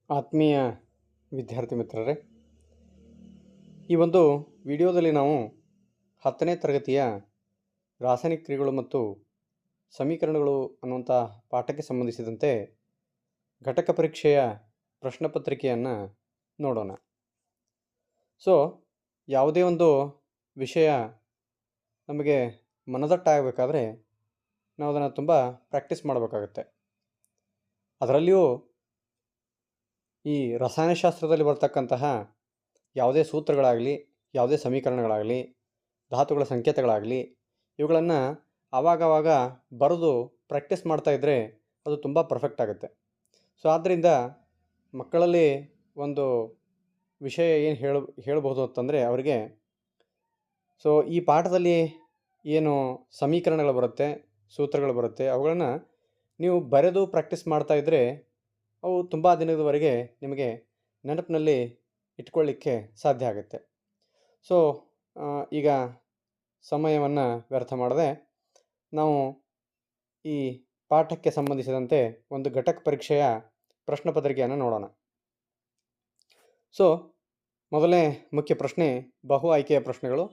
ಆತ್ಮೀಯ ವಿದ್ಯಾರ್ಥಿ ಮಿತ್ರರೇ, ಈ ಒಂದು ವಿಡಿಯೋದಲ್ಲಿ ನಾವು 10ನೇ ತರಗತಿಯ ರಾಸಾಯನಿಕ ಕ್ರಿಯೆಗಳು ಮತ್ತು ಸಮೀಕರಣಗಳು ಅನ್ನುವಂಥ ಪಾಠಕ್ಕೆ ಸಂಬಂಧಿಸಿದಂತೆ ಘಟಕ ಪರೀಕ್ಷೆಯ ಪ್ರಶ್ನೆ ಪತ್ರಿಕೆಯನ್ನು ನೋಡೋಣ. ಯಾವುದೇ ಒಂದು ವಿಷಯ ನಮಗೆ ಮನದಟ್ಟಾಗಬೇಕಾದ್ರೆ ನಾವು ಅದನ್ನು ತುಂಬ ಪ್ರಾಕ್ಟೀಸ್ ಮಾಡಬೇಕಾಗುತ್ತೆ. ಅದರಲ್ಲಿಯೂ ಈ ರಸಾಯನಶಾಸ್ತ್ರದಲ್ಲಿ ಬರ್ತಕ್ಕಂತಹ ಯಾವುದೇ ಸೂತ್ರಗಳಾಗಲಿ, ಯಾವುದೇ ಸಮೀಕರಣಗಳಾಗಲಿ, ಧಾತುಗಳ ಸಂಕೇತಗಳಾಗಲಿ, ಇವುಗಳನ್ನು ಆವಾಗವಾಗ ಬರೆದು ಪ್ರಾಕ್ಟೀಸ್ ಮಾಡ್ತಾಯಿದ್ರೆ ಅದು ತುಂಬ ಪರ್ಫೆಕ್ಟ್ ಆಗುತ್ತೆ. ಆದ್ದರಿಂದ ಮಕ್ಕಳಲ್ಲಿ ಒಂದು ವಿಷಯ ಏನು ಹೇಳ್ಬೋದು ಅಂತಂದರೆ ಅವರಿಗೆ ಈ ಪಾಠದಲ್ಲಿ ಏನು ಸಮೀಕರಣಗಳು ಬರುತ್ತೆ, ಸೂತ್ರಗಳು ಬರುತ್ತೆ, ಅವುಗಳನ್ನು ನೀವು ಬರೆದು ಪ್ರಾಕ್ಟೀಸ್ ಮಾಡ್ತಾಯಿದ್ರೆ ಅವು ತುಂಬ ದಿನದವರೆಗೆ ನಿಮಗೆ ನೆನಪಿನಲ್ಲಿ ಇಟ್ಕೊಳ್ಳಿಕ್ಕೆ ಸಾಧ್ಯ ಆಗುತ್ತೆ. ಈಗ ಸಮಯವನ್ನು ವ್ಯರ್ಥ ಮಾಡದೆ ನಾವು ಈ ಪಾಠಕ್ಕೆ ಸಂಬಂಧಿಸಿದಂತೆ ಒಂದು ಘಟಕ ಪರೀಕ್ಷೆಯ ಪ್ರಶ್ನೆ ಪತ್ರಿಕೆಯನ್ನು ನೋಡೋಣ. ಮೊದಲನೇ ಮುಖ್ಯ ಪ್ರಶ್ನೆ ಬಹು ಆಯ್ಕೆಯ ಪ್ರಶ್ನೆಗಳು.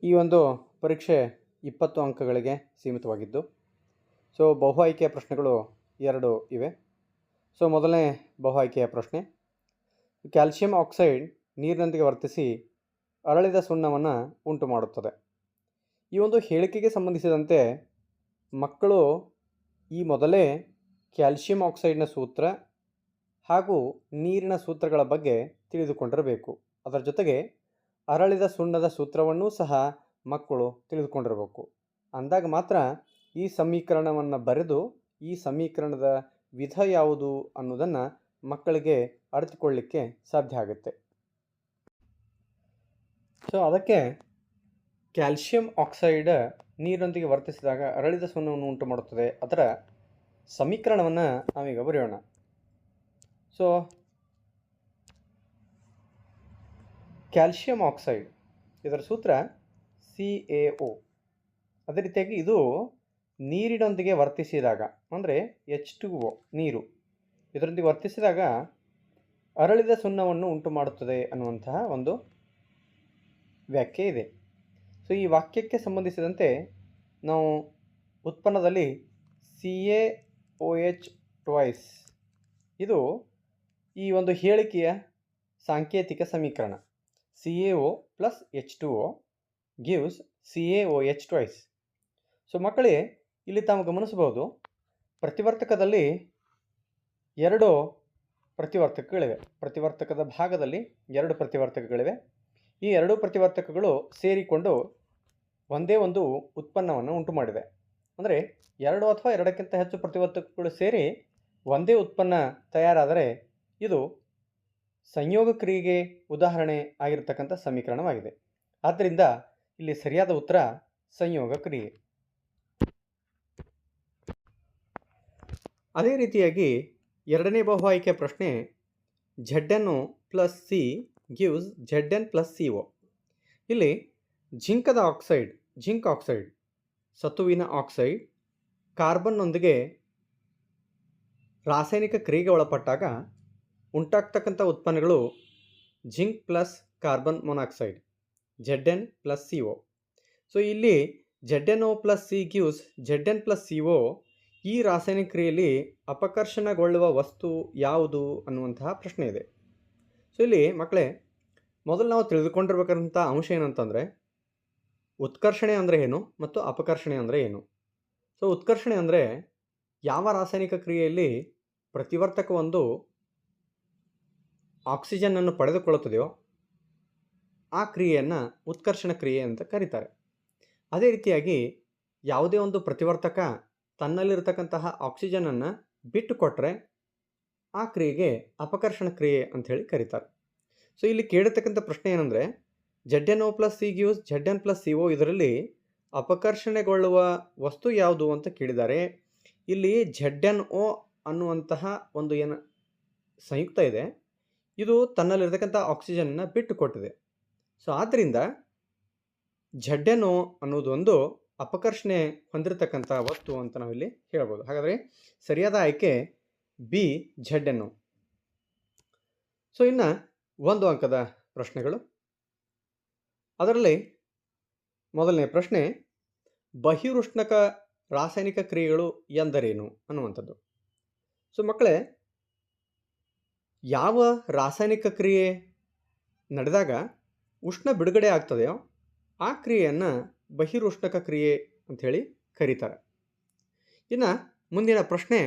ಈ ಒಂದು ಪರೀಕ್ಷೆ 20 ಅಂಕಗಳಿಗೆ ಸೀಮಿತವಾಗಿದ್ದು ಬಹು ಆಯ್ಕೆಯ ಪ್ರಶ್ನೆಗಳು 2 ಇವೆ. ಮೊದಲನೇ ಬಹು ಆಯ್ಕೆಯ ಪ್ರಶ್ನೆ, ಕ್ಯಾಲ್ಸಿಯಂ ಆಕ್ಸೈಡ್ ನೀರಿನೊಂದಿಗೆ ವರ್ತಿಸಿ ಅರಳಿದ ಸುಣ್ಣವನ್ನು ಉಂಟು ಮಾಡುತ್ತದೆ. ಈ ಒಂದು ಹೇಳಿಕೆಗೆ ಸಂಬಂಧಿಸಿದಂತೆ ಮಕ್ಕಳು ಈ ಮೊದಲೇ ಕ್ಯಾಲ್ಸಿಯಂ ಆಕ್ಸೈಡ್ನ ಸೂತ್ರ ಹಾಗೂ ನೀರಿನ ಸೂತ್ರಗಳ ಬಗ್ಗೆ ತಿಳಿದುಕೊಂಡಿರಬೇಕು. ಅದರ ಜೊತೆಗೆ ಅರಳಿದ ಸುಣ್ಣದ ಸೂತ್ರವನ್ನೂ ಸಹ ಮಕ್ಕಳು ತಿಳಿದುಕೊಂಡಿರಬೇಕು. ಅಂದಾಗ ಮಾತ್ರ ಈ ಸಮೀಕರಣವನ್ನು ಬರೆದು ಈ ಸಮೀಕರಣದ ವಿಧ ಯಾವುದು ಅನ್ನೋದನ್ನು ಮಕ್ಕಳಿಗೆ ಅರಿತುಕೊಳ್ಳಲಿಕ್ಕೆ ಸಾಧ್ಯ ಆಗುತ್ತೆ. ಅದಕ್ಕೆ ಕ್ಯಾಲ್ಸಿಯಂ ಆಕ್ಸೈಡ್ ನೀರಿನೊಂದಿಗೆ ವರ್ತಿಸಿದಾಗ ಅರಳಿದ ಸುಣ್ಣವನ್ನು ಉಂಟು ಮಾಡುತ್ತದೆ. ಅದರ ಸಮೀಕರಣವನ್ನು ನಾವೀಗ ಬರೆಯೋಣ. ಕ್ಯಾಲ್ಸಿಯಂ ಆಕ್ಸೈಡ್ ಇದರ ಸೂತ್ರ CaO. ಅದೇ ರೀತಿಯಾಗಿ ಇದು ನೀರಿನೊಂದಿಗೆ ವರ್ತಿಸಿದಾಗ ಅಂದರೆ H2O ನೀರು ಇದರೊಂದಿಗೆ ವರ್ತಿಸಿದಾಗ ಅರಳಿದ ಸುಣ್ಣವನ್ನು ಉಂಟು ಮಾಡುತ್ತದೆ ಅನ್ನುವಂತಹ ಒಂದು ವ್ಯಾಖ್ಯೆ ಇದೆ. ಈ ವಾಕ್ಯಕ್ಕೆ ಸಂಬಂಧಿಸಿದಂತೆ ನಾವು ಉತ್ಪನ್ನದಲ್ಲಿ CaOH ಟ್ವೈಸ್ ಇದು ಈ ಒಂದು ಹೇಳಿಕೆಯ ಸಾಂಕೇತಿಕ ಸಮೀಕರಣ. CaO plus H2O gives CaOH twice. ಮಕ್ಕಳೇ, ಇಲ್ಲಿ ತಾವು ಗಮನಿಸಬಹುದು, ಪ್ರತಿವರ್ತಕದಲ್ಲಿ 2 ಪ್ರತಿವರ್ತಕಗಳಿವೆ. ಪ್ರತಿವರ್ತಕದ ಭಾಗದಲ್ಲಿ 2 ಪ್ರತಿವರ್ತಕಗಳಿವೆ. ಈ 2 ಪ್ರತಿವರ್ತಕಗಳು ಸೇರಿಕೊಂಡು ಒಂದೇ ಒಂದು ಉತ್ಪನ್ನವನ್ನು ಉಂಟು ಮಾಡಿದೆ. ಅಂದರೆ 2 ಅಥವಾ 2ಕ್ಕಿಂತ ಹೆಚ್ಚು ಪ್ರತಿವರ್ತಕಗಳು ಸೇರಿ ಒಂದೇ ಉತ್ಪನ್ನ ತಯಾರಾದರೆ ಇದು ಸಂಯೋಗ ಕ್ರಿಯೆಗೆ ಉದಾಹರಣೆ ಆಗಿರತಕ್ಕಂಥ ಸಮೀಕರಣವಾಗಿದೆ. ಆದ್ದರಿಂದ ಇಲ್ಲಿ ಸರಿಯಾದ ಉತ್ತರ ಸಂಯೋಗ ಕ್ರಿಯೆ. ಅದೇ ರೀತಿಯಾಗಿ ಎರಡನೇ ಬಹು ಆಯ್ಕೆಯ ಪ್ರಶ್ನೆ, ZnO plus C gives Zn plus CO. ಇಲ್ಲಿ ಜಿಂಕ್ ಆಕ್ಸೈಡ್ ಸತುವಿನ ಆಕ್ಸೈಡ್ ಕಾರ್ಬನ್ನೊಂದಿಗೆ ರಾಸಾಯನಿಕ ಕ್ರಿಯೆಗೆ ಒಳಪಟ್ಟಾಗ ಉಂಟಾಗ್ತಕ್ಕಂಥ ಉತ್ಪನ್ನಗಳು zinc plus carbon monoxide Zn plus CO. ಇಲ್ಲಿ ZnO plus C gives Zn plus CO. ಈ ರಾಸಾಯನಿಕ ಕ್ರಿಯೆಯಲ್ಲಿ ಅಪಕರ್ಷಣಗೊಳ್ಳುವ ವಸ್ತು ಯಾವುದು ಅನ್ನುವಂತಹ ಪ್ರಶ್ನೆ ಇದೆ. ಇಲ್ಲಿ ಮಕ್ಕಳೇ, ಮೊದಲು ನಾವು ತಿಳಿದುಕೊಂಡಿರ್ಬೇಕಂತ ಅಂಶ ಏನಂತಂದರೆ ಉತ್ಕರ್ಷಣೆ ಅಂದರೆ ಏನು ಮತ್ತು ಅಪಕರ್ಷಣೆ ಅಂದರೆ ಏನು. ಉತ್ಕರ್ಷಣೆ ಅಂದರೆ ಯಾವ ರಾಸಾಯನಿಕ ಕ್ರಿಯೆಯಲ್ಲಿ ಪ್ರತಿವರ್ತಕವೊಂದು ಆಕ್ಸಿಜನ್ನನ್ನು ಪಡೆದುಕೊಳ್ಳುತ್ತದೆಯೋ ಆ ಕ್ರಿಯೆಯನ್ನು ಉತ್ಕರ್ಷಣ ಕ್ರಿಯೆ ಅಂತ ಕರೀತಾರೆ. ಅದೇ ರೀತಿಯಾಗಿ ಯಾವುದೇ ಒಂದು ಪ್ರತಿವರ್ತಕ ತನ್ನಲ್ಲಿರತಕ್ಕಂತಹ ಆಕ್ಸಿಜನನ್ನು ಬಿಟ್ಟು ಕೊಟ್ಟರೆ ಆ ಕ್ರಿಯೆಗೆ ಅಪಕರ್ಷಣ ಕ್ರಿಯೆ ಅಂಥೇಳಿ ಕರೀತಾರೆ. ಇಲ್ಲಿ ಕೇಳಿರ್ತಕ್ಕಂಥ ಪ್ರಶ್ನೆ ಏನಂದರೆ ZnO plus C gives Zn plus CO. ಇದರಲ್ಲಿ ಅಪಕರ್ಷಣೆಗೊಳ್ಳುವ ವಸ್ತು ಯಾವುದು ಅಂತ ಕೇಳಿದ್ದಾರೆ. ಇಲ್ಲಿ ZnO ಅನ್ನುವಂತಹ ಒಂದು ಏನು ಸಂಯುಕ್ತ ಇದೆ, ಇದು ತನ್ನಲ್ಲಿರತಕ್ಕಂಥ ಆಕ್ಸಿಜನ್ನ ಬಿಟ್ಟು ಕೊಟ್ಟಿದೆ. ಆದ್ದರಿಂದ ZnO ಅನ್ನೋದು ಒಂದು ಅಪಕರ್ಷಣೆ ಹೊಂದಿರತಕ್ಕಂಥ ವಸ್ತು ಅಂತ ನಾವಿಲ್ಲಿ ಹೇಳ್ಬೋದು. ಹಾಗಾದರೆ ಸರಿಯಾದ ಆಯ್ಕೆ ಬಿ ZnO. ಸೊ ಇನ್ನು 1 ಅಂಕದ ಪ್ರಶ್ನೆಗಳು. ಅದರಲ್ಲಿ ಮೊದಲನೇ ಪ್ರಶ್ನೆ, ಬಹಿರುಷ್ಣಕ ರಾಸಾಯನಿಕ ಕ್ರಿಯೆಗಳು ಎಂದರೇನು ಅನ್ನುವಂಥದ್ದು. ಸೊ ಮಕ್ಕಳೇ, ಯಾವ ರಾಸಾಯನಿಕ ಕ್ರಿಯೆ ನಡೆದಾಗ ಉಷ್ಣ ಬಿಡುಗಡೆ ಆಗ್ತದೆಯೋ ಆ ಕ್ರಿಯೆಯನ್ನು ಬಹಿರುಷ್ಣಕ ಕ್ರಿಯೆ ಅಂಥೇಳಿ ಕರೀತಾರೆ. ಇನ್ನು ಮುಂದಿನ ಪ್ರಶ್ನೆ,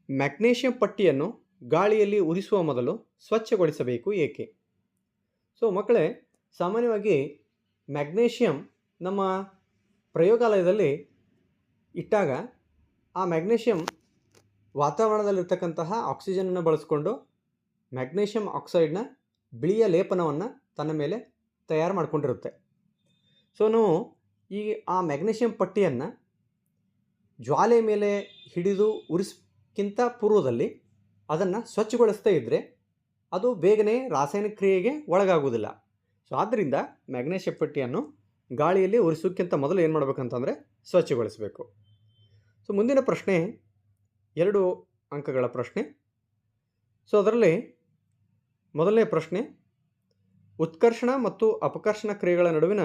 ಮ್ಯಾಗ್ನೇಷಿಯಂ ಪಟ್ಟಿಯನ್ನು ಗಾಳಿಯಲ್ಲಿ ಉರಿಸುವ ಮೊದಲು ಸ್ವಚ್ಛಗೊಳಿಸಬೇಕು ಏಕೆ? ಸೊ ಮಕ್ಕಳೇ, ಸಾಮಾನ್ಯವಾಗಿ ಮ್ಯಾಗ್ನೇಷಿಯಂ ನಮ್ಮ ಪ್ರಯೋಗಾಲಯದಲ್ಲಿ ಇಟ್ಟಾಗ ಆ ಮ್ಯಾಗ್ನೇಷಿಯಂ ವಾತಾವರಣದಲ್ಲಿರ್ತಕ್ಕಂತಹ ಆಕ್ಸಿಜನನ್ನು ಬಳಸಿಕೊಂಡು ಮ್ಯಾಗ್ನೇಷಿಯಂ ಆಕ್ಸೈಡ್ನ ಬಿಳಿಯ ಲೇಪನವನ್ನು ತನ್ನ ಮೇಲೆ ತಯಾರು ಮಾಡಿಕೊಂಡಿರುತ್ತೆ. ಸೊ ನಾವು ಈ ಆ ಮ್ಯಾಗ್ನೇಷಿಯಂ ಪಟ್ಟಿಯನ್ನು ಜ್ವಾಲೆ ಮೇಲೆ ಹಿಡಿದು ಉರಿಸಕ್ಕಿಂತ ಪೂರ್ವದಲ್ಲಿ ಅದನ್ನು ಸ್ವಚ್ಛಗೊಳಿಸ್ತಾ ಇದ್ದರೆ ಅದು ಬೇಗನೆ ರಾಸಾಯನಿಕ ಕ್ರಿಯೆಗೆ ಒಳಗಾಗುವುದಿಲ್ಲ. ಸೊ ಆದ್ದರಿಂದ ಮ್ಯಾಗ್ನೇಷಿಯಂ ಪಟ್ಟಿಯನ್ನು ಗಾಳಿಯಲ್ಲಿ ಉರಿಸೋಕ್ಕಿಂತ ಮೊದಲು ಏನು ಮಾಡಬೇಕಂತಂದರೆ ಸ್ವಚ್ಛಗೊಳಿಸಬೇಕು. ಸೊ ಮುಂದಿನ ಪ್ರಶ್ನೆ 2 ಅಂಕಗಳ ಪ್ರಶ್ನೆ. ಸೊ ಅದರಲ್ಲಿ ಮೊದಲನೇ ಪ್ರಶ್ನೆ, ಉತ್ಕರ್ಷಣ ಮತ್ತು ಅಪಕರ್ಷಣ ಕ್ರಿಯೆಗಳ ನಡುವಿನ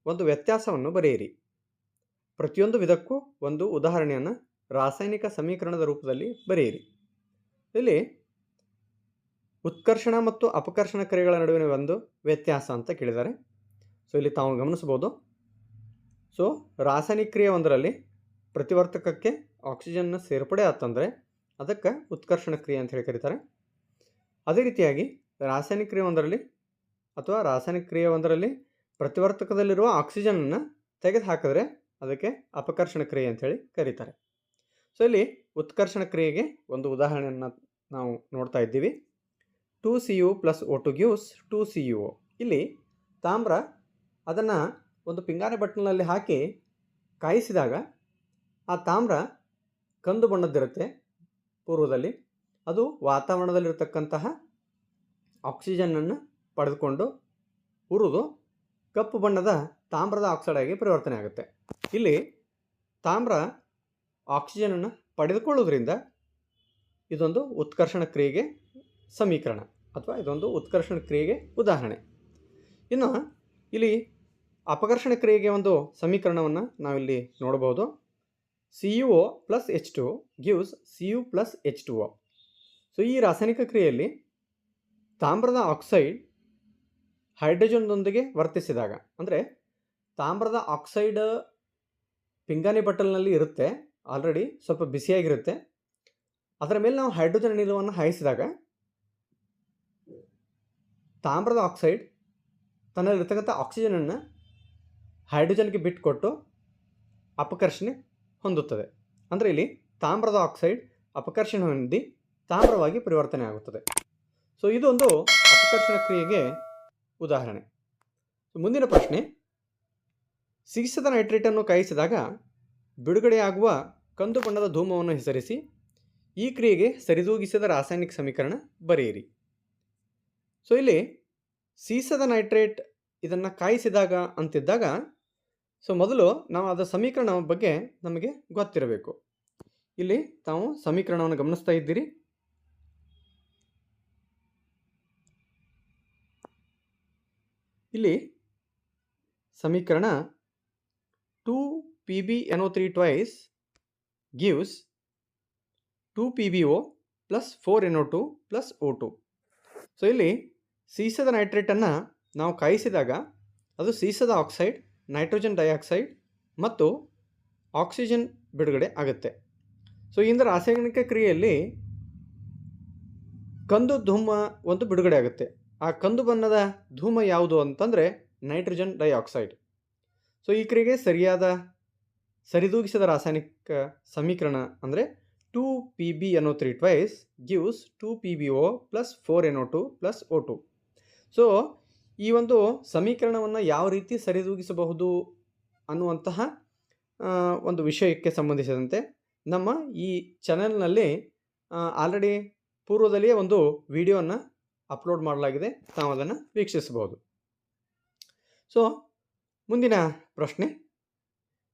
ಒಂದು ವ್ಯತ್ಯಾಸವನ್ನು ಬರೆಯಿರಿ. ಪ್ರತಿಯೊಂದು ವಿಧಕ್ಕೂ ಒಂದು ಉದಾಹರಣೆಯನ್ನು ರಾಸಾಯನಿಕ ಸಮೀಕರಣದ ರೂಪದಲ್ಲಿ ಬರೆಯಿರಿ. ಇಲ್ಲಿ ಉತ್ಕರ್ಷಣ ಮತ್ತು ಅಪಕರ್ಷಣ ಕ್ರಿಯೆಗಳ ನಡುವಿನ ಒಂದು ವ್ಯತ್ಯಾಸ ಅಂತ ಕೇಳಿದ್ದಾರೆ. ಸೊ ಇಲ್ಲಿ ತಾವು ಗಮನಿಸ್ಬೋದು. ಸೊ ರಾಸಾಯನಿಕ ಕ್ರಿಯೆ ಒಂದರಲ್ಲಿ ಪ್ರತಿವರ್ತಕಕ್ಕೆ ಆಕ್ಸಿಜನ್ನ ಸೇರ್ಪಡೆ ಆತಂದರೆ ಅದಕ್ಕೆ ಉತ್ಕರ್ಷಣ ಕ್ರಿಯೆ ಅಂತ ಹೇಳಿ ಕರೀತಾರೆ. ಅದೇ ರೀತಿಯಾಗಿ ರಾಸಾಯನಿಕ ಕ್ರಿಯೆ ಒಂದರಲ್ಲಿ ಪ್ರತಿವರ್ತಕದಲ್ಲಿರುವ ಆಕ್ಸಿಜನನ್ನು ತೆಗೆದು ಹಾಕಿದ್ರೆ ಅದಕ್ಕೆ ಅಪಕರ್ಷಣ ಕ್ರಿಯೆ ಅಂಥೇಳಿ ಕರೀತಾರೆ. ಸೊ ಇಲ್ಲಿ ಉತ್ಕರ್ಷಣ ಕ್ರಿಯೆಗೆ ಒಂದು ಉದಾಹರಣೆಯನ್ನು ನಾವು ನೋಡ್ತಾ ಇದ್ದೀವಿ. 2Cu + O2 gives 2CuO. ಇಲ್ಲಿ ತಾಮ್ರ ಅದನ್ನು ಒಂದು ಪಿಂಗಾಣಿ ಬಟ್ಟಲಿನಲ್ಲಿ ಹಾಕಿ ಕಾಯಿಸಿದಾಗ ಆ ತಾಮ್ರ ಕಂದು ಬಣ್ಣದ್ದಿರುತ್ತೆ ಪೂರ್ವದಲ್ಲಿ. ಅದು ವಾತಾವರಣದಲ್ಲಿರ್ತಕ್ಕಂತಹ ಆಕ್ಸಿಜನನ್ನು ಪಡೆದುಕೊಂಡು ಉರಿದು ಕಪ್ಪು ಬಣ್ಣದ ತಾಮ್ರದ ಆಕ್ಸೈಡ್ ಆಗಿ ಪರಿವರ್ತನೆ ಆಗುತ್ತೆ. ಇಲ್ಲಿ ತಾಮ್ರ ಆಕ್ಸಿಜನನ್ನು ಪಡೆದುಕೊಳ್ಳೋದ್ರಿಂದ ಇದೊಂದು ಉತ್ಕರ್ಷಣ ಕ್ರಿಯೆಗೆ ಸಮೀಕರಣ ಅಥವಾ ಇದೊಂದು ಉತ್ಕರ್ಷಣ ಕ್ರಿಯೆಗೆ ಉದಾಹರಣೆ. ಇನ್ನು ಇಲ್ಲಿ ಅಪಕರ್ಷಣ ಕ್ರಿಯೆಗೆ ಒಂದು ಸಮೀಕರಣವನ್ನು ನಾವಿಲ್ಲಿ ನೋಡಬಹುದು. CuO + H2 gives Cu + H2O. So ಈ ರಾಸಾಯನಿಕ ಕ್ರಿಯೆಯಲ್ಲಿ ತಾಮ್ರದ ಆಕ್ಸೈಡ್ ಹೈಡ್ರೋಜನ್ನೊಂದಿಗೆ ವರ್ತಿಸಿದಾಗ, ಅಂದರೆ ತಾಮ್ರದ ಆಕ್ಸೈಡ್ ಪಿಂಗಾಣಿ ಬಟ್ಟಲಿನಲ್ಲಿ ಇರುತ್ತೆ, ಆಲ್ರೆಡಿ ಸ್ವಲ್ಪ ಬಿಸಿಯಾಗಿರುತ್ತೆ. ಅದರ ಮೇಲೆ ನಾವು ಹೈಡ್ರೋಜನ್ ಅನಿಲವನ್ನು ಹಾಯಿಸಿದಾಗ ತಾಮ್ರದ ಆಕ್ಸೈಡ್ ತನ್ನಲ್ಲಿರ್ತಕ್ಕಂಥ ಆಕ್ಸಿಜನನ್ನು ಹೈಡ್ರೋಜನ್ಗೆ ಬಿಟ್ಟುಕೊಟ್ಟು ಅಪಕರ್ಷಣೆ ಹೊಂದುತ್ತದೆ. ಅಂದರೆ ಇಲ್ಲಿ ತಾಮ್ರದ ಆಕ್ಸೈಡ್ ಅಪಕರ್ಷಣೆ ಹೊಂದಿ ತಾಮ್ರವಾಗಿ ಪರಿವರ್ತನೆ ಆಗುತ್ತದೆ. ಸೊ ಇದೊಂದು ಅಪಕರ್ಷಣ ಕ್ರಿಯೆಗೆ ಉದಾಹರಣೆ. ಮುಂದಿನ ಪ್ರಶ್ನೆ, ಸೀಸದ ನೈಟ್ರೇಟನ್ನು ಕಾಯಿಸಿದಾಗ ಬಿಡುಗಡೆಯಾಗುವ ಕಂದು ಬಣ್ಣದ ಧೂಮವನ್ನು ಹೆಸರಿಸಿ. ಈ ಕ್ರಿಯೆಗೆ ಸರಿದೂಗಿಸಿದ ರಾಸಾಯನಿಕ ಸಮೀಕರಣ ಬರೆಯಿರಿ. ಸೊ ಇಲ್ಲಿ ಸೀಸದ ನೈಟ್ರೇಟ್ ಇದನ್ನು ಕಾಯಿಸಿದಾಗ ಅಂತಿದ್ದಾಗ, ಸೊ ಮೊದಲು ನಾವು ಅದರ ಸಮೀಕರಣ ಬಗ್ಗೆ ನಮಗೆ ಗೊತ್ತಿರಬೇಕು. ಇಲ್ಲಿ ತಾವು ಸಮೀಕರಣವನ್ನು ಗಮನಿಸ್ತಾ ಇದ್ದೀರಿ. ಇಲ್ಲಿ ಸಮೀಕರಣ 2PbNO3 twice gives 2PbO + 4NO2 + O2. So ಇಲ್ಲಿ ಸೀಸದ ನೈಟ್ರೇಟನ್ನು ನಾವು ಕಾಯಿಸಿದಾಗ ಅದು ಸೀಸದ ಆಕ್ಸೈಡ್, ನೈಟ್ರೋಜನ್ ಡೈಆಕ್ಸೈಡ್ ಮತ್ತು ಆಕ್ಸಿಜನ್ ಬಿಡುಗಡೆ ಆಗುತ್ತೆ. ಸೊ ಇಂದ ರಾಸಾಯನಿಕ ಕ್ರಿಯೆಯಲ್ಲಿ ಕಂದು ಧೂಮ ಒಂದು ಬಿಡುಗಡೆ ಆಗುತ್ತೆ. ಆ ಕಂದು ಬಣ್ಣದ ಧೂಮ ಯಾವುದು ಅಂತಂದರೆ ನೈಟ್ರೋಜನ್ ಡೈಆಕ್ಸೈಡ್. ಸೊ ಈ ಕ್ರಿಯೆಗೆ ಸರಿದೂಗಿಸಿದ ರಾಸಾಯನಿಕ ಸಮೀಕರಣ ಅಂದರೆ 2PbNO3 twice gives 2PbO + 4NO2 + O2. So ಈ ಒಂದು ಸಮೀಕರಣವನ್ನು ಯಾವ ರೀತಿ ಸರಿದೂಗಿಸಬಹುದು ಅನ್ನುವಂತಹ ಒಂದು ವಿಷಯಕ್ಕೆ ಸಂಬಂಧಿಸಿದಂತೆ ನಮ್ಮ ಈ ಚಾನೆಲ್ನಲ್ಲಿ ಆಲ್ರೆಡಿ ಪೂರ್ವದಲ್ಲಿಯೇ ಒಂದು ವಿಡಿಯೋವನ್ನು ಅಪ್ಲೋಡ್ ಮಾಡಲಾಗಿದೆ. ತಾವು ಅದನ್ನು ವೀಕ್ಷಿಸಬಹುದು. ಸೊ ಮುಂದಿನ ಪ್ರಶ್ನೆ,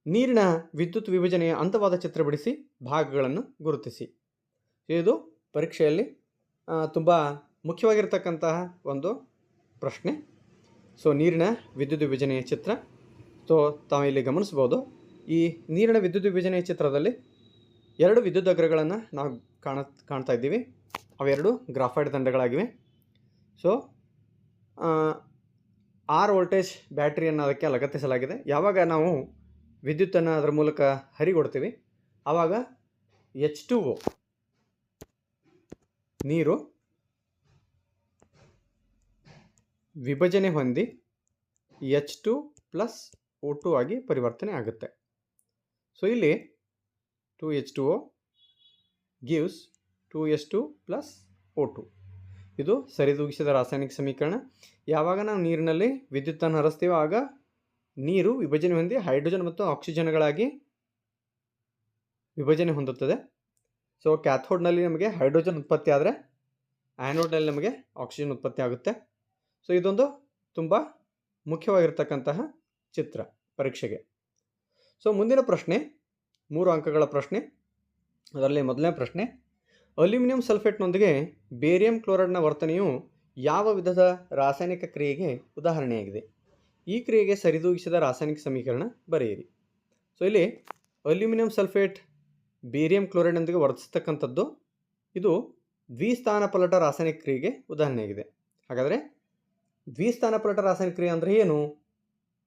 ನೀರಿನ ವಿದ್ಯುತ್ ವಿಭಜನೆಯ ಹಂತವಾದ ಚಿತ್ರ ಬಿಡಿಸಿ ಭಾಗಗಳನ್ನು ಗುರುತಿಸಿ. ಇದು ಪರೀಕ್ಷೆಯಲ್ಲಿ ತುಂಬ ಮುಖ್ಯವಾಗಿರ್ತಕ್ಕಂತಹ ಒಂದು ಪ್ರಶ್ನೆ. ಸೊ ನೀರಿನ ವಿದ್ಯುತ್ ವಿಭಜನೆಯ ಚಿತ್ರ. ಸೊ ತಾವು ಇಲ್ಲಿ ಗಮನಿಸ್ಬೋದು, ಈ ನೀರಿನ ವಿದ್ಯುತ್ ವಿಭಜನೆಯ ಚಿತ್ರದಲ್ಲಿ 2 ವಿದ್ಯುತ್ ಅಗ್ರಗಳನ್ನು ನಾವು ಕಾಣ್ತಾ ಇದ್ದೀವಿ. ಅವೆರಡು ಗ್ರಾಫೈಟ್ ದಂಡಗಳಾಗಿವೆ. ಸೊ 6 ವೋಲ್ಟೇಜ್ ಬ್ಯಾಟ್ರಿಯನ್ನು ಅದಕ್ಕೆ ಲಗತ್ತಿಸಲಾಗಿದೆ. ಯಾವಾಗ ನಾವು ವಿದ್ಯುತ್ತನ್ನು ಅದರ ಮೂಲಕ ಹರಿಗೊಡ್ತೀವಿ ಆವಾಗ H2O ನೀರು ವಿಭಜನೆ ಹೊಂದಿ H2+O2 ಆಗಿ ಪರಿವರ್ತನೆ ಆಗುತ್ತೆ. ಸೊ ಇಲ್ಲಿ 2H2O gives 2H2+O2. ಇದು ಸರಿದೂಗಿಸಿದ ರಾಸಾಯನಿಕ ಸಮೀಕರಣ. ಯಾವಾಗ ನಾವು ನೀರಿನಲ್ಲಿ ವಿದ್ಯುತ್ತನ್ನು ಹರಿಸ್ತೀವೋ ಆಗ ನೀರು ವಿಭಜನೆ ಹೊಂದಿ ಹೈಡ್ರೋಜನ್ ಮತ್ತು ಆಕ್ಸಿಜನ್ಗಳಾಗಿ ವಿಭಜನೆ ಹೊಂದುತ್ತದೆ. ಸೊ ಕ್ಯಾಥೋಡ್ನಲ್ಲಿ ನಮಗೆ ಹೈಡ್ರೋಜನ್ ಉತ್ಪತ್ತಿ ಆದರೆ ಆ್ಯನೋಡ್ನಲ್ಲಿ ನಮಗೆ ಆಕ್ಸಿಜನ್ ಉತ್ಪತ್ತಿ ಆಗುತ್ತೆ. ಸೊ ಇದೊಂದು ತುಂಬ ಮುಖ್ಯವಾಗಿರ್ತಕ್ಕಂತಹ ಚಿತ್ರ ಪರೀಕ್ಷೆಗೆ. ಸೊ ಮುಂದಿನ ಪ್ರಶ್ನೆ 3 ಅಂಕಗಳ ಪ್ರಶ್ನೆ. ಅದರಲ್ಲಿ ಮೊದಲನೇ ಪ್ರಶ್ನೆ, ಅಲ್ಯೂಮಿನಿಯಂ ಸಲ್ಫೇಟ್ನೊಂದಿಗೆ ಬೇರಿಯಂ ಕ್ಲೋರೈಡ್ನ ವರ್ತನೆಯು ಯಾವ ವಿಧದ ರಾಸಾಯನಿಕ ಕ್ರಿಯೆಗೆ ಉದಾಹರಣೆಯಾಗಿದೆ? ಈ ಕ್ರಿಯೆಗೆ ಸರಿದೂಗಿಸಿದ ರಾಸಾಯನಿಕ ಸಮೀಕರಣ ಬರೆಯಿರಿ. ಸೊ ಇಲ್ಲಿ ಅಲ್ಯೂಮಿನಿಯಂ ಸಲ್ಫೇಟ್ ಬೇರಿಯಂ ಕ್ಲೋರೈಡ್ನೊಂದಿಗೆ ವರ್ತಿಸ್ತಕ್ಕಂಥದ್ದು ಇದು ದ್ವಿಸ್ಥಾನಪಲ್ಲಟ ರಾಸಾಯನಿಕ ಕ್ರಿಯೆಗೆ ಉದಾಹರಣೆಯಾಗಿದೆ. ಹಾಗಾದರೆ ದ್ವಿಸ್ಥಾನಪಲ್ಲಟ ರಾಸಾಯನಿಕ ಕ್ರಿಯೆ ಅಂದರೆ ಏನು?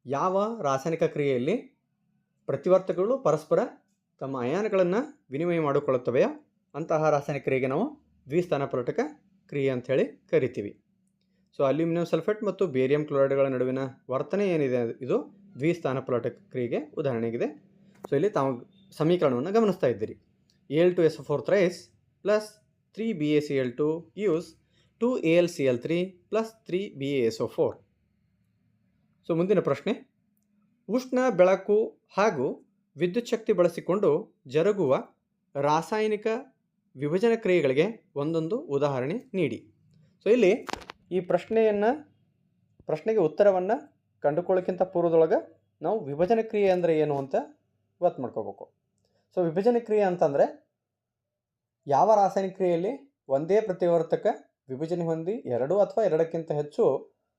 ಯಾವ ರಾಸಾಯನಿಕ ಕ್ರಿಯೆಯಲ್ಲಿ ಪ್ರತಿವರ್ತಕಗಳು ಪರಸ್ಪರ ತಮ್ಮ ಅಯಾನುಗಳನ್ನು ವಿನಿಮಯ ಮಾಡಿಕೊಳ್ಳುತ್ತವೆಯೋ ಅಂತಹ ರಾಸಾಯನಿಕ ಕ್ರಿಯೆಗೆ ನಾವು ದ್ವಿಸ್ಥಾನಪಲ್ಲಟಕ ಕ್ರಿಯೆ ಅಂಥೇಳಿ ಕರಿತೀವಿ. ಸೊ ಅಲ್ಯೂಮಿನಿಯಂ ಸಲ್ಫೇಟ್ ಮತ್ತು ಬೇರಿಯಂ ಕ್ಲೋರೈಡ್ಗಳ ನಡುವಿನ ವರ್ತನೆ ಏನಿದೆ ಇದು ದ್ವಿಸ್ಥಾನಪಲ್ಲಟ ಕ್ರಿಯೆಗೆ ಉದಾಹರಣೆಯಾಗಿದೆ. ಸೊ ಇಲ್ಲಿ ತಾವು ಸಮೀಕರಣವನ್ನು ಗಮನಿಸ್ತಾ ಇದ್ದೀರಿ. Al2SO4 thrice plus 3BaCl2 gives 2AlCl3 plus 3BaSO4. So ಮುಂದಿನ ಪ್ರಶ್ನೆ, ಉಷ್ಣ, ಬೆಳಕು ಹಾಗೂ ವಿದ್ಯುತ್ ಶಕ್ತಿ ಬಳಸಿಕೊಂಡು ಜರುಗುವ ರಾಸಾಯನಿಕ ವಿಭಜನಾ ಕ್ರಿಯೆಗಳಿಗೆ ಒಂದೊಂದು ಉದಾಹರಣೆ ನೀಡಿ. ಸೊ ಇಲ್ಲಿ ಈ ಪ್ರಶ್ನೆಗೆ ಉತ್ತರವನ್ನು ಕಂಡುಕೊಳ್ಳೋಕ್ಕಿಂತ ಪೂರ್ವದೊಳಗೆ ನಾವು ವಿಭಜನಾ ಕ್ರಿಯೆ ಅಂದರೆ ಏನು ಅಂತ ಗೊತ್ತು ಮಾಡ್ಕೋಬೇಕು. ಸೊ ವಿಭಜನಾ ಕ್ರಿಯೆ ಅಂತಂದರೆ ಯಾವ ರಾಸಾಯನಿಕ ಕ್ರಿಯೆಯಲ್ಲಿ ಒಂದೇ ಪ್ರತಿವರ್ತಕ ವಿಭಜನೆ ಹೊಂದಿ 2 ಅಥವಾ 2ಕ್ಕಿಂತ ಹೆಚ್ಚು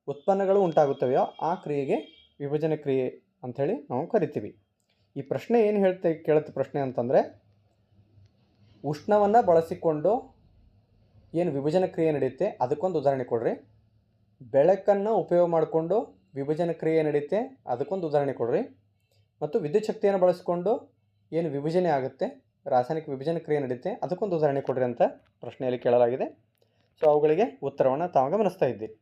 ಉತ್ಪನ್ನಗಳು ಉಂಟಾಗುತ್ತವೆಯೋ ಆ ಕ್ರಿಯೆಗೆ ವಿಭಜನಾ ಕ್ರಿಯೆ ಅಂಥೇಳಿ ನಾವು ಕರಿತೀವಿ. ಈ ಪ್ರಶ್ನೆ ಏನು ಕೇಳುತ್ತೆ ಪ್ರಶ್ನೆ ಅಂತಂದರೆ, ಉಷ್ಣವನ್ನು ಬಳಸಿಕೊಂಡು ಏನು ವಿಭಜನಾ ಕ್ರಿಯೆ ನಡೆಯುತ್ತೆ ಅದಕ್ಕೊಂದು ಉದಾಹರಣೆ ಕೊಡ್ರಿ. ಬೆಳಕನ್ನು ಉಪಯೋಗ ಮಾಡಿಕೊಂಡು ವಿಭಜನಾ ಕ್ರಿಯೆ ನಡೆಯುತ್ತೆ ಅದಕ್ಕೊಂದು ಉದಾಹರಣೆ ಕೊಡ್ರಿ. ಮತ್ತು ವಿದ್ಯುತ್ ಶಕ್ತಿಯನ್ನು ಬಳಸಿಕೊಂಡು ಏನು ವಿಭಜನೆ ಆಗುತ್ತೆ, ರಾಸಾಯನಿಕ ವಿಭಜನಾ ಕ್ರಿಯೆ ನಡೆಯುತ್ತೆ ಅದಕ್ಕೊಂದು ಉದಾಹರಣೆ ಕೊಡ್ರಿ ಅಂತ ಪ್ರಶ್ನೆಯಲ್ಲಿ ಕೇಳಲಾಗಿದೆ. ಸೊ ಅವುಗಳಿಗೆ ಉತ್ತರವನ್ನು ತಾವು ಗಮನಿಸ್ತಾ ಇದ್ದೀರಿ.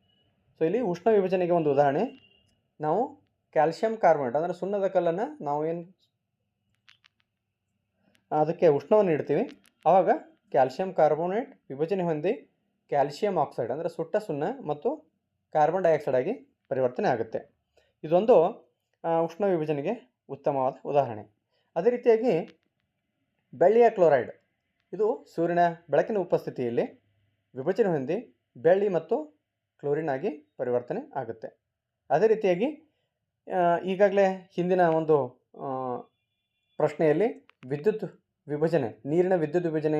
ಸೊ ಇಲ್ಲಿ ಉಷ್ಣ ವಿಭಜನೆಗೆ ಒಂದು ಉದಾಹರಣೆ, ನಾವು ಕ್ಯಾಲ್ಸಿಯಂ ಕಾರ್ಬನೇಟ್ ಅಂದರೆ ಸುಣ್ಣದ ಕಲ್ಲನ್ನು ನಾವು ಏನು ಅದಕ್ಕೆ ಉಷ್ಣವನ್ನು ನೀಡ್ತೀವಿ ಆವಾಗ ಕ್ಯಾಲ್ಸಿಯಂ ಕಾರ್ಬೋನೇಟ್ ವಿಭಜನೆ ಹೊಂದಿ ಕ್ಯಾಲ್ಸಿಯಂ ಆಕ್ಸೈಡ್ ಅಂದರೆ ಸುಟ್ಟ ಸುಣ್ಣ ಮತ್ತು ಕಾರ್ಬನ್ ಡೈಆಕ್ಸೈಡ್ ಆಗಿ ಪರಿವರ್ತನೆ ಆಗುತ್ತೆ. ಇದೊಂದು ಉಷ್ಣ ವಿಭಜನೆಗೆ ಉತ್ತಮವಾದ ಉದಾಹರಣೆ. ಅದೇ ರೀತಿಯಾಗಿ ಬೆಳ್ಳಿಯ ಕ್ಲೋರೈಡ್ ಇದು ಸೂರ್ಯನ ಬೆಳಕಿನ ಉಪಸ್ಥಿತಿಯಲ್ಲಿ ವಿಭಜನೆ ಹೊಂದಿ ಬೆಳ್ಳಿ ಮತ್ತು ಕ್ಲೋರಿನ್ ಆಗಿ ಪರಿವರ್ತನೆ ಆಗುತ್ತೆ. ಅದೇ ರೀತಿಯಾಗಿ ಈಗಾಗಲೇ ಹಿಂದಿನ ಒಂದು ಪ್ರಶ್ನೆಯಲ್ಲಿ ವಿದ್ಯುತ್ ವಿಭಜನೆ, ನೀರಿನ ವಿದ್ಯುತ್ ವಿಭಜನೆ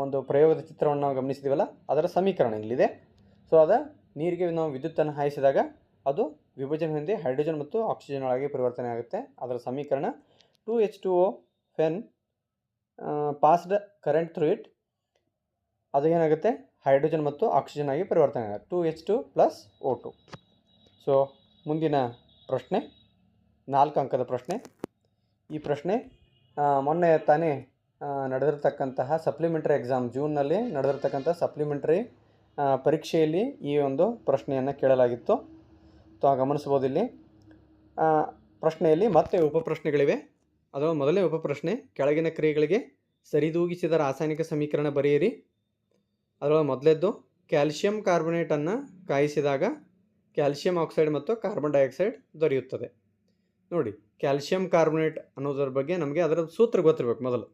ಒಂದು ಪ್ರಯೋಗದ ಚಿತ್ರವನ್ನು ನಾವು ಗಮನಿಸಿದ್ದೀವಲ್ಲ, ಅದರ ಸಮೀಕರಣ ಇಲ್ಲಿದೆ. ಸೊ ನೀರಿಗೆ ನಾವು ವಿದ್ಯುತ್ತನ್ನು ಹಾಯಿಸಿದಾಗ ಅದು ವಿಭಜನೆ ಹೊಂದಿ ಹೈಡ್ರೋಜನ್ ಮತ್ತು ಆಕ್ಸಿಜನ್ ಆಗಿ ಪರಿವರ್ತನೆ ಆಗುತ್ತೆ. ಅದರ ಸಮೀಕರಣ 2H2O when passed current through it, ಅದು ಏನಾಗುತ್ತೆ ಹೈಡ್ರೋಜನ್ ಮತ್ತು ಆಕ್ಸಿಜನ್ ಆಗಿ ಪರಿವರ್ತನೆ ಆಗುತ್ತೆ 2H2+O2. ಸೊ ಮುಂದಿನ ಪ್ರಶ್ನೆ 4 ಅಂಕದ ಪ್ರಶ್ನೆ. ಈ ಪ್ರಶ್ನೆ ಮೊನ್ನೆ ತಾನೇ ನಡೆದಿರ್ತಕ್ಕಂತಹ ಸಪ್ಲಿಮೆಂಟರಿ ಎಕ್ಸಾಮ್, ಜೂನ್ನಲ್ಲಿ ನಡೆದಿರ್ತಕ್ಕಂಥ ಸಪ್ಲಿಮೆಂಟರಿ ಪರೀಕ್ಷೆಯಲ್ಲಿ ಈ ಒಂದು ಪ್ರಶ್ನೆಯನ್ನು ಕೇಳಲಾಗಿತ್ತು. ಗಮನಿಸ್ಬೋದು ಇಲ್ಲಿ ಪ್ರಶ್ನೆಯಲ್ಲಿ ಮತ್ತೆ ಉಪಪ್ರಶ್ನೆಗಳಿವೆ. ಅಥವಾ ಮೊದಲನೇ ಉಪಪ್ರಶ್ನೆ, ಕೆಳಗಿನ ಕ್ರಿಯೆಗಳಿಗೆ ಸರಿದೂಗಿಸಿದ ರಾಸಾಯನಿಕ ಸಮೀಕರಣ ಬರೆಯಿರಿ. ಅದರೊಳಗೆ ಮೊದಲೇದ್ದು, ಕ್ಯಾಲ್ಸಿಯಂ ಕಾರ್ಬೊನೇಟನ್ನು ಕಾಯಿಸಿದಾಗ ಕ್ಯಾಲ್ಸಿಯಂ ಆಕ್ಸೈಡ್ ಮತ್ತು ಕಾರ್ಬನ್ ಡೈಆಕ್ಸೈಡ್ ದೊರೆಯುತ್ತದೆ. ನೋಡಿ, ಕ್ಯಾಲ್ಸಿಯಂ ಕಾರ್ಬೊನೇಟ್ ಅನ್ನೋದ್ರ ಬಗ್ಗೆ ನಮಗೆ ಅದರ ಸೂತ್ರ ಗೊತ್ತಿರಬೇಕು. ಮೊದಲು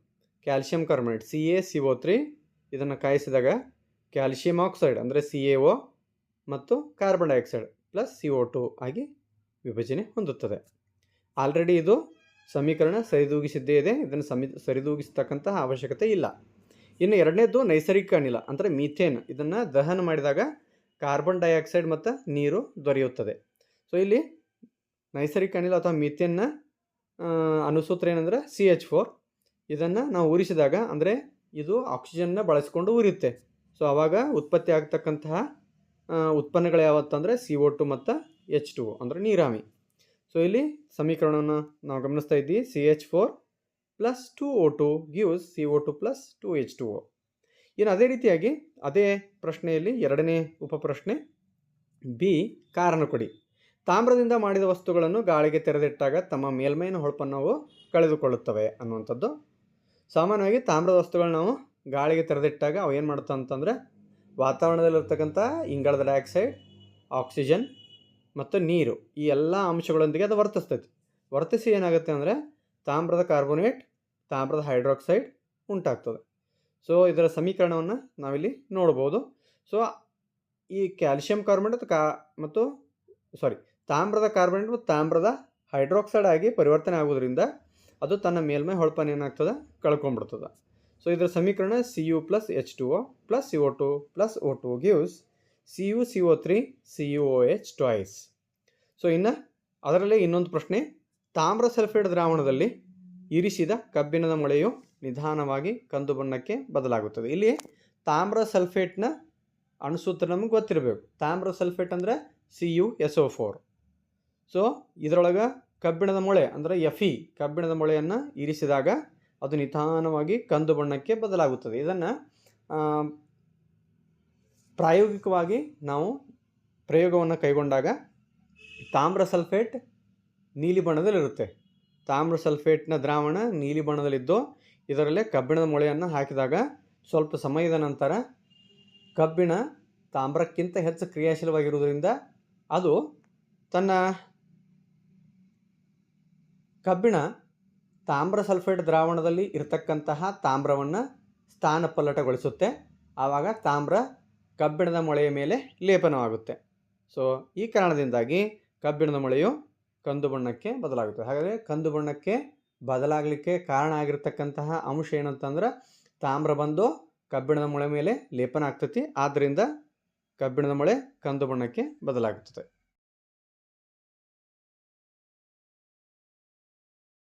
ಕ್ಯಾಲ್ಸಿಯಂ ಕಾರ್ಬೊನೇಟ್ CaCO3 ಇದನ್ನು ಕಾಯಿಸಿದಾಗ ಕ್ಯಾಲ್ಸಿಯಂ ಆಕ್ಸೈಡ್ ಅಂದರೆ CaO ಮತ್ತು ಕಾರ್ಬನ್ ಡೈಆಕ್ಸೈಡ್ ಪ್ಲಸ್ CO2 ಆಗಿ ವಿಭಜನೆ ಹೊಂದುತ್ತದೆ. ಆಲ್ರೆಡಿ ಇದು ಸಮೀಕರಣ ಸರಿದೂಗಿಸಿದ್ದೇ ಇದೆ, ಇದನ್ನು ಸರಿದೂಗಿಸ್ತಕ್ಕಂತಹ ಅವಶ್ಯಕತೆ ಇಲ್ಲ. ಇನ್ನು ಎರಡನೇದು ನೈಸರ್ಗಿಕ ಅನಿಲ ಅಂದರೆ ಮೀಥೇನ್. ಇದನ್ನು ದಹನ ಮಾಡಿದಾಗ ಕಾರ್ಬನ್ ಡೈಆಕ್ಸೈಡ್ ಮತ್ತು ನೀರು ದೊರೆಯುತ್ತದೆ. ಸೊ ಇಲ್ಲಿ ನೈಸರ್ಗಿಕ ಅನಿಲ ಅಥವಾ ಮೀಥೇನ್ನ ಅನುಸೂತ್ರ ಏನಂದರೆ CH4. ಇದನ್ನು ನಾವು ಉರಿಸಿದಾಗ ಅಂದರೆ ಇದು ಆಕ್ಸಿಜನ್ನ ಬಳಸಿಕೊಂಡು ಉರಿಯುತ್ತೆ. ಸೊ ಆವಾಗ ಉತ್ಪತ್ತಿ ಆಗ್ತಕ್ಕಂತಹ ಉತ್ಪನ್ನಗಳು ಯಾವತ್ತಂದರೆ CO2 ಮತ್ತು H2O ಅಂದರೆ ನೀರಾವಿ. ಸೊ ಇಲ್ಲಿ ಸಮೀಕರಣವನ್ನು ನಾವು ಗಮನಿಸ್ತಾ ಇದ್ದೀವಿ. CH4 + 2O2 gives CO2 + 2H2O. ಇನ್ನು ಅದೇ ರೀತಿಯಾಗಿ ಅದೇ ಪ್ರಶ್ನೆಯಲ್ಲಿ ಎರಡನೇ ಉಪಪ್ರಶ್ನೆ ಬಿ, ಕಾರಣ ಕೊಡಿ. ತಾಮ್ರದಿಂದ ಮಾಡಿದ ವಸ್ತುಗಳನ್ನು ಗಾಳಿಗೆ ತೆರೆದಿಟ್ಟಾಗ ತಮ್ಮ ಮೇಲ್ಮೈನ ಹೊಳಪನ್ನು ಅವು ಕಳೆದುಕೊಳ್ಳುತ್ತವೆ ಅನ್ನುವಂಥದ್ದು. ಸಾಮಾನ್ಯವಾಗಿ ತಾಮ್ರದ ವಸ್ತುಗಳನ್ನ ನಾವು ಗಾಳಿಗೆ ತೆರೆದಿಟ್ಟಾಗ ಅವು ಏನು ಮಾಡುತ್ತೆ ಅಂತಂದರೆ ವಾತಾವರಣದಲ್ಲಿರ್ತಕ್ಕಂಥ ಇಂಗಾಲದ ಡೈಆಕ್ಸೈಡ್, ಆಕ್ಸಿಜನ್ ಮತ್ತು ನೀರು ಈ ಎಲ್ಲ ಅಂಶಗಳೊಂದಿಗೆ ಅದು ವರ್ತಿಸಿ ಏನಾಗುತ್ತೆ ಅಂದರೆ ತಾಮ್ರದ ಕಾರ್ಬೋನೇಟ್, ತಾಮ್ರದ ಹೈಡ್ರಾಕ್ಸೈಡ್ ಉಂಟಾಗ್ತದೆ. ಸೊ ಇದರ ಸಮೀಕರಣವನ್ನು ನಾವಿಲ್ಲಿ ನೋಡ್ಬೋದು. ಸೊ ಈ ಕ್ಯಾಲ್ಶಿಯಂ ಕಾರ್ಬೋನೇಟ್ ತಾಮ್ರದ ಕಾರ್ಬೋನೇಟ್ ಮತ್ತು ತಾಮ್ರದ ಹೈಡ್ರಾಕ್ಸೈಡ್ ಆಗಿ ಪರಿವರ್ತನೆ ಆಗೋದ್ರಿಂದ ಅದು ತನ್ನ ಮೇಲ್ಮೈ ಹೊಳಪನ್ನು ಏನಾಗ್ತದೆ ಕಳ್ಕೊಂಡ್ಬಿಡ್ತದೆ. ಸೊ ಇದರ ಸಮೀಕರಣ Cu + H2O + CO2 + O2 gives CuCO3 CuOH twice. So ಇನ್ನು ಅದರಲ್ಲೇ ಇನ್ನೊಂದು ಪ್ರಶ್ನೆ, ತಾಮ್ರ ಸಲ್ಫೇಟ್ ದ್ರಾವಣದಲ್ಲಿ ಇರಿಸಿದ ಕಬ್ಬಿಣದ ಮೊಳೆಯು ನಿಧಾನವಾಗಿ ಕಂದು ಬಣ್ಣಕ್ಕೆ ಬದಲಾಗುತ್ತದೆ. ಇಲ್ಲಿ ತಾಮ್ರ ಸಲ್ಫೇಟ್ನ ಅಣುಸೂತ್ರ ನಮಗೆ ಗೊತ್ತಿರಬೇಕು. ತಾಮ್ರ ಸಲ್ಫೇಟ್ ಅಂದರೆ CuSO4. ಸೊ ಇದರೊಳಗೆ ಕಬ್ಬಿಣದ ಮೊಳೆ ಅಂದರೆ Fe ಕಬ್ಬಿಣದ ಮೊಳೆಯನ್ನು ಇರಿಸಿದಾಗ ಅದು ನಿಧಾನವಾಗಿ ಕಂದು ಬಣ್ಣಕ್ಕೆ ಬದಲಾಗುತ್ತದೆ. ಇದನ್ನು ಪ್ರಾಯೋಗಿಕವಾಗಿ ನಾವು ಪ್ರಯೋಗವನ್ನು ಕೈಗೊಂಡಾಗ ತಾಮ್ರ ಸಲ್ಫೇಟ್ ನೀಲಿ ಬಣ್ಣದಲ್ಲಿರುತ್ತೆ. ತಾಮ್ರ ಸಲ್ಫೇಟ್ನ ದ್ರಾವಣ ನೀಲಿ ಬಣ್ಣದಲ್ಲಿದ್ದು ಇದರಲ್ಲೇ ಕಬ್ಬಿಣದ ಮೊಳೆಯನ್ನು ಹಾಕಿದಾಗ ಸ್ವಲ್ಪ ಸಮಯದ ನಂತರ ಕಬ್ಬಿಣ ತಾಮ್ರಕ್ಕಿಂತ ಹೆಚ್ಚು ಕ್ರಿಯಾಶೀಲವಾಗಿರುವುದರಿಂದ ಅದು ಕಬ್ಬಿಣ ತಾಮ್ರ ಸಲ್ಫೇಟ್ ದ್ರಾವಣದಲ್ಲಿ ಇರತಕ್ಕಂತಹ ತಾಮ್ರವನ್ನು ಸ್ಥಾನಪಲ್ಲಟಗೊಳಿಸುತ್ತೆ. ಆವಾಗ ತಾಮ್ರ ಕಬ್ಬಿಣದ ಮೊಳೆಯ ಮೇಲೆ ಲೇಪನವಾಗುತ್ತೆ. ಸೊ ಈ ಕಾರಣದಿಂದಾಗಿ ಕಬ್ಬಿಣದ ಮೊಳೆಯು ಕಂದು ಬಣ್ಣಕ್ಕೆ ಬದಲಾಗುತ್ತೆ. ಹಾಗಾದರೆ ಕಂದು ಬಣ್ಣಕ್ಕೆ ಬದಲಾಗಲಿಕ್ಕೆ ಕಾರಣ ಆಗಿರ್ತಕ್ಕಂತಹ ಅಂಶ ಏನಂತಂದ್ರೆ ತಾಮ್ರ ಬಂದು ಕಬ್ಬಿಣದ ಮೊಳೆ ಮೇಲೆ ಲೇಪನ ಆಗ್ತೈತಿ. ಆದ್ದರಿಂದ ಕಬ್ಬಿಣದ ಮೊಳೆ ಕಂದು ಬಣ್ಣಕ್ಕೆ ಬದಲಾಗುತ್ತದೆ.